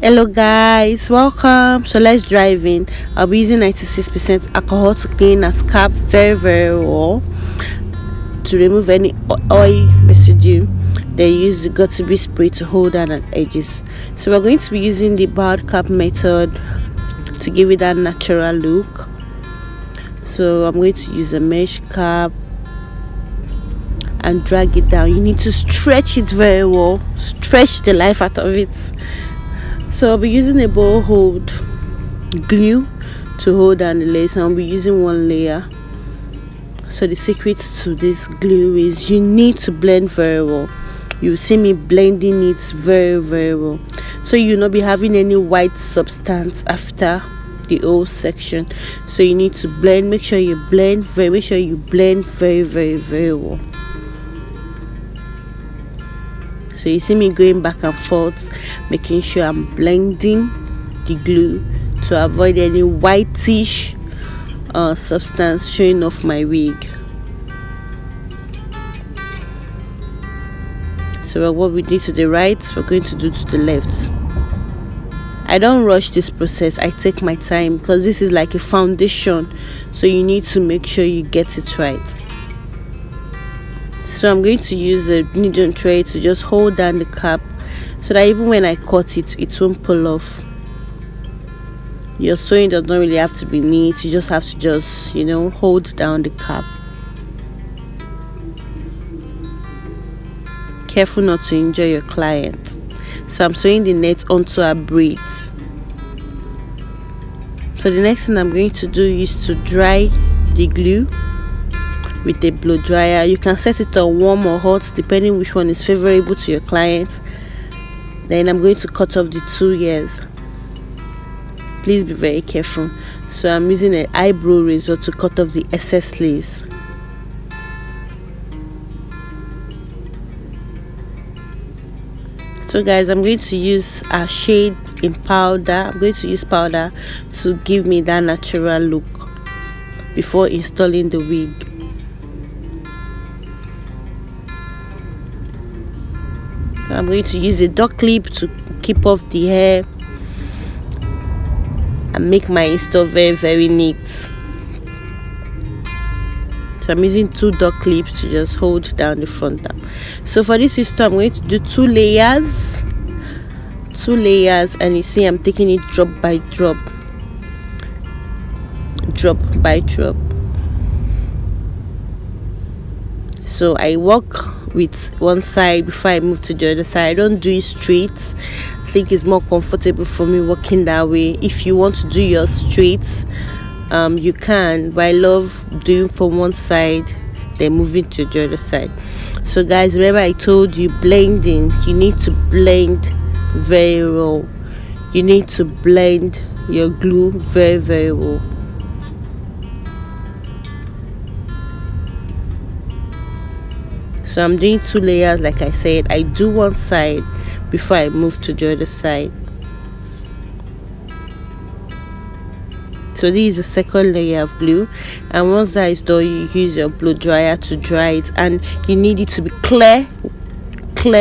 Hello guys, welcome. So let's drive in. I'll be using 96% alcohol to clean a scalp very well to remove any oil residue. Then use the got-to-be spray to hold down at edges. So we're going to be using the bald cap method to give it that natural look. So I'm going to use a mesh cap and drag it down. You need to stretch it very well, stretch the life out of it. So I'll be using a Boldhold glue to hold down the lace, and I'll be using one layer. So the secret to this glue is you need to blend very well. You see me blending it very well, so you'll not be having any white substance after the whole section. So you need to blend. Make sure you blend very well. So you see me going back and forth, making sure I'm blending the glue to avoid any whitish substance showing off my wig. So what we did to the right, we're going to do to the left. I don't rush this process. I take my time because this is like a foundation, so you need to make sure you get it right. So I'm going to use a needle tray to just hold down the cap so that even when I cut it, it won't pull off. Your sewing does not really have to be neat. You just have to hold down the cap. Careful not to injure your client. So I'm sewing the net onto her braids. So the next thing I'm going to do is to dry the glue with a blow dryer. You can set it on warm or hot depending which one is favorable to your client. Then I'm going to cut off the 2 ears. Please be very careful. So I'm using an eyebrow razor to cut off the excess lace. So guys, I'm going to use a shade in powder. I'm going to use powder to give me that natural look before installing the wig. I'm going to use a duck clip to keep off the hair and make my install very neat. So I'm using 2 duck clips to just hold down the frontal. So for this install, I'm going to do 2 layers, and you see I'm taking it drop by drop. So I work with one side before I move to the other side. I don't do it straight. I think it's more comfortable for me working that way. If you want to do your straight, you can, but I love doing from one side then moving to the other side. So guys, remember I told you blending, you need to blend very well. You need to blend your glue very well. So I'm doing 2 layers. Like I said, I do one side before I move to the other side. So this is the second layer of glue, and once that is done, you use your blow dryer to dry it, and you need it to be clear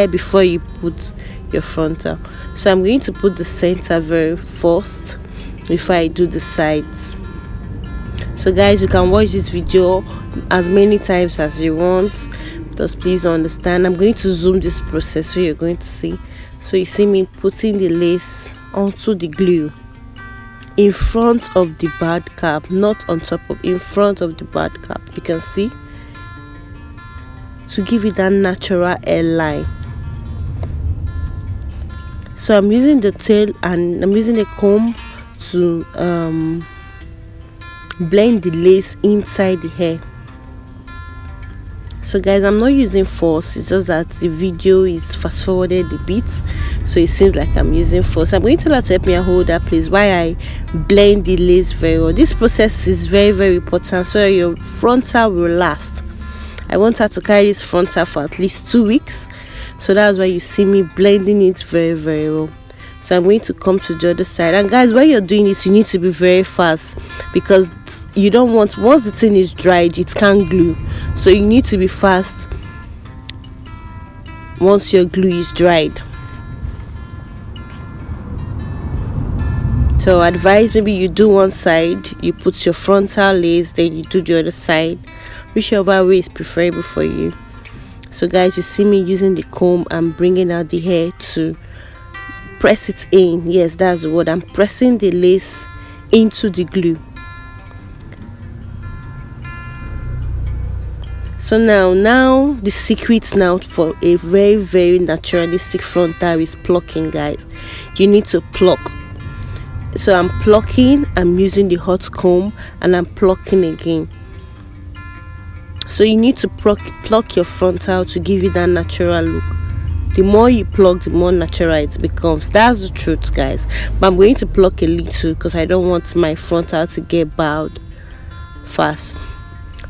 before you put your frontal. So I'm going to put the center very first before I do the sides. So guys, you can watch this video as many times as you want. Just please understand, I'm going to zoom this process so you're going to see. So you see me putting the lace onto the glue in front of the bald cap, not on top of, in front of the bald cap. You can see, to give it that natural hairline. So I'm using the tail and I'm using a comb to blend the lace inside the hair. So guys, I'm not using force, it's just that the video is fast forwarded a bit, so it seems like I'm using force. I'm going to tell her to help me hold that place while I blend the lace very well. This process is very important so your frontal will last. I want her to carry this frontal for at least 2 weeks, so that's why you see me blending it very well. So I'm going to come to the other side, and guys, while you're doing this, you need to be very fast because you don't want, once the thing is dried, it can't glue. So you need to be fast once your glue is dried. So I advise maybe you do one side, you put your frontal lace, then you do the other side, whichever way is preferable for you. So guys, you see me using the comb and bringing out the hair to press it in. Yes, that's the word. I'm pressing the lace into the glue. So now the secret now for a very naturalistic frontal is plucking, guys. You need to pluck. So I'm plucking, I'm using the hot comb, and I'm plucking again. So you need to pluck your frontal to give you that natural look. The more you pluck, the more natural it becomes. That's the truth, guys. But I'm going to pluck a little because I don't want my frontal to get bowed fast.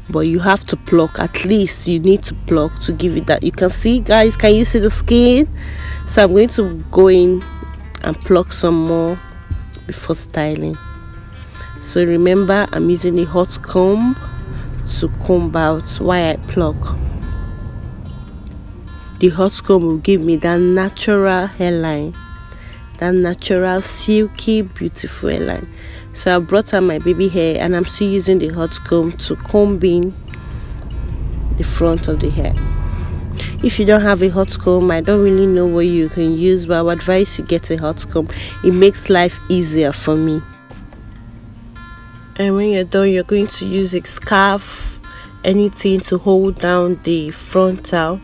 But you have to pluck. At least you need to pluck to give it that. You can see, guys, can you see the skin? So I'm going to go in and pluck some more before styling. So remember, I'm using the hot comb to comb out while I pluck. The hot comb will give me that natural hairline, that natural silky beautiful hairline. So I brought out my baby hair and I'm still using the hot comb to comb in the front of the hair. If you don't have a hot comb, I don't really know what you can use, but I would advise you get a hot comb. It makes life easier for me. And when you're done, you're going to use a scarf, anything to hold down the frontal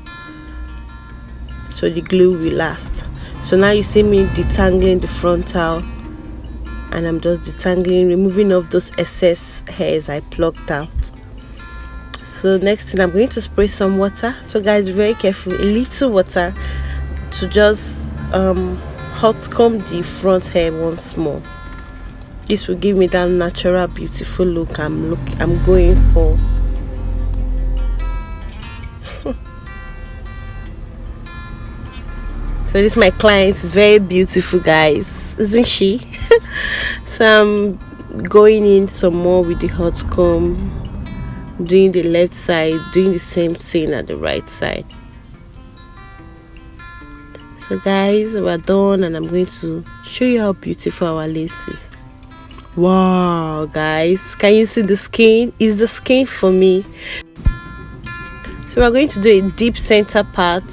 so the glue will last. So now you see me detangling the frontal, and I'm just detangling, removing off those excess hairs I plucked out. So next thing, I'm going to spray some water. So guys, be very careful. A little water to just hot comb the front hair once more. This will give me that natural beautiful look I'm going for. So this my client is very beautiful, guys, isn't she? So I'm going in some more with the hot comb, doing the left side, doing the same thing at the right side. So guys, we're done, and I'm going to show you how beautiful our lace is. Wow, guys, can you see the skin? Is the skin for me? So we're going to do a deep center part.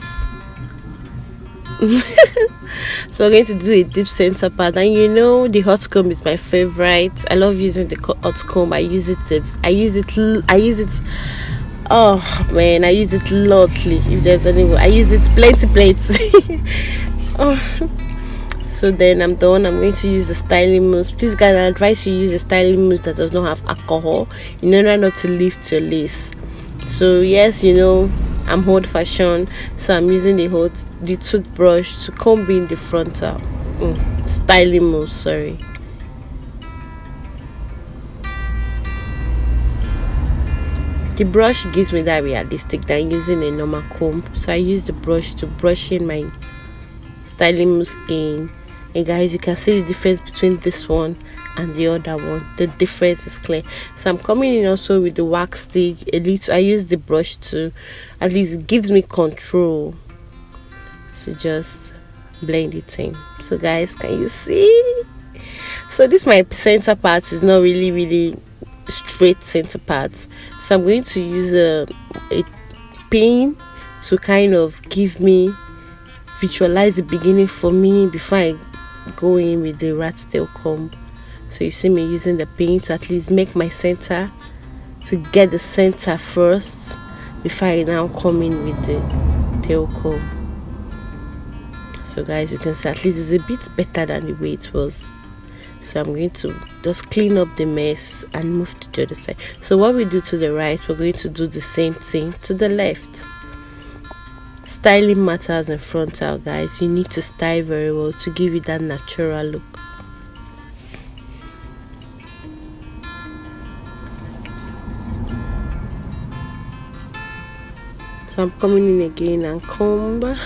So we're going to do a deep center part, and you know the hot comb is my favorite. I love using the hot comb. I use it oh man, I use it lotly. If there's any way, I use it plenty. Oh. So then I'm done. I'm going to use the styling mousse. Please guys, I advise you use a styling mousse that does not have alcohol in order not to lift your lace. So yes, you know I'm old fashioned, so I'm using the toothbrush to comb in the frontal. Styling mousse, sorry. The brush gives me that realistic than using a normal comb, so I use the brush to brush in my styling mousse in. And guys, you can see the difference between this one and the other one. The difference is clear. So I'm coming in also with the wax stick a little. I use the brush to, at least it gives me control to just blend it in. So guys, can you see? So this my center part is not really straight center part, so I'm going to use a pin to kind of give me, visualize the beginning for me before I go in with the rat tail comb. So you see me using the pin to at least make my center, to get the center first before I now come in with the tail comb. So guys, you can see at least it's a bit better than the way it was. So I'm going to just clean up the mess and move to the other side. So what we do to the right, we're going to do the same thing to the left. Styling matters in frontal, guys. You need to style very well to give you that natural look. So I'm coming in again and comb.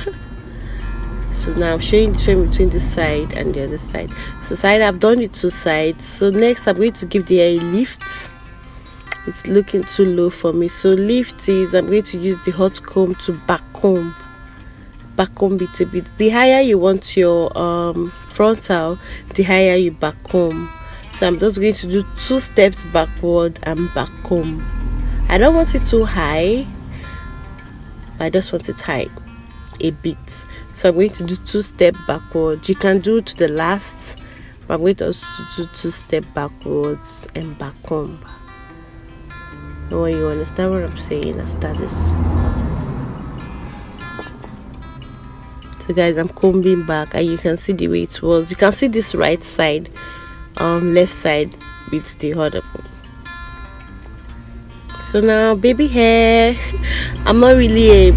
So now I'm showing the difference between this side and the other side. So side, I've done the two sides. So next I'm going to give the hair a lift. It's looking too low for me. So lift is, I'm going to use the hot comb to back comb backcomb it a bit. The higher you want your frontal, the higher you backcomb. So I'm just going to do 2 steps backward and backcomb. I don't want it too high, I just want it high a bit. So I'm going to do 2 steps backward. You can do to the last, but I'm going to also do 2 steps backwards and backcomb. Oh, you understand what I'm saying after this? So guys, I'm combing back and you can see the way it was. You can see this right side, left side with the other. So now baby hair, I'm not really a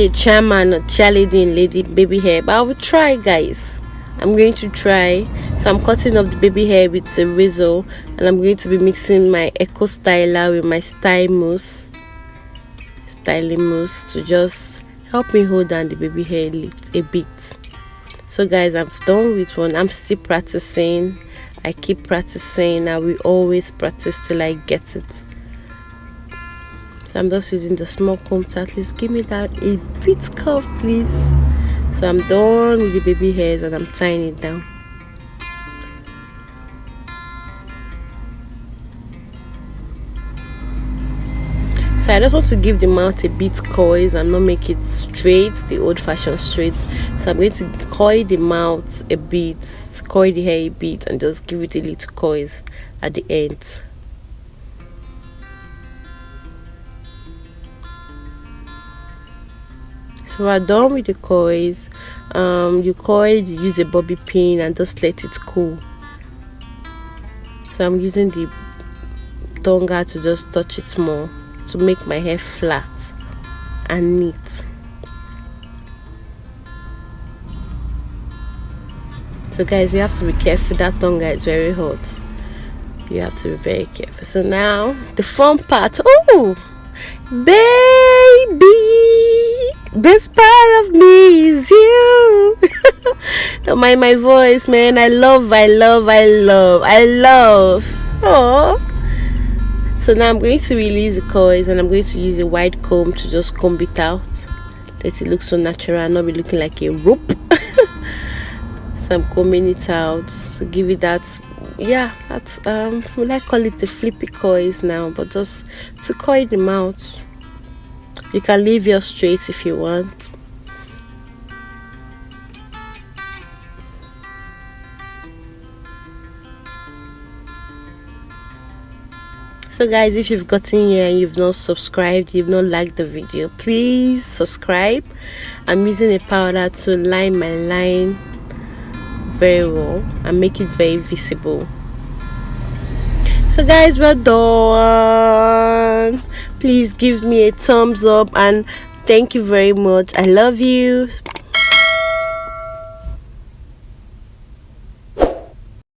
chairman or cheerleading lady baby hair, but I will try, guys. I'm going to try. So I'm cutting off the baby hair with a razor, and I'm going to be mixing my eco styler with my styling mousse to just help me hold down the baby hair a bit. So guys, I'm done with one. I'm still practicing. I keep practicing. I will always practice till I get it. So I'm just using the small comb to at least give me that a bit curve, please. So I'm done with the baby hairs and I'm tying it down. So I just want to give the mouth a bit coils and not make it straight, the old-fashioned straight. So I'm going to coil the mouth a bit, coil the hair a bit, and just give it a little coils at the end. So we're done with the coils. You coil, you use a bobby pin and just let it cool. So I'm using the tonga to just touch it more to make my hair flat and neat. So guys, you have to be careful. That tonga is very hot. You have to be very careful. So now the fun part. Oh baby, best part of me is you. Don't mind my voice, man. I love. Oh. So now I'm going to release the coils and I'm going to use a wide comb to just comb it out. Let it look so natural and not be looking like a rope. So I'm combing it out to give it that, yeah, that's will I call it the flippy coils now, but just to coil them out. You can leave yours straight if you want. So guys, if you've gotten here and you've not subscribed, you've not liked the video, please subscribe. I'm using a powder to line my line very well and make it very visible. So guys, we're done. Please give me a thumbs up and thank you very much. I love you.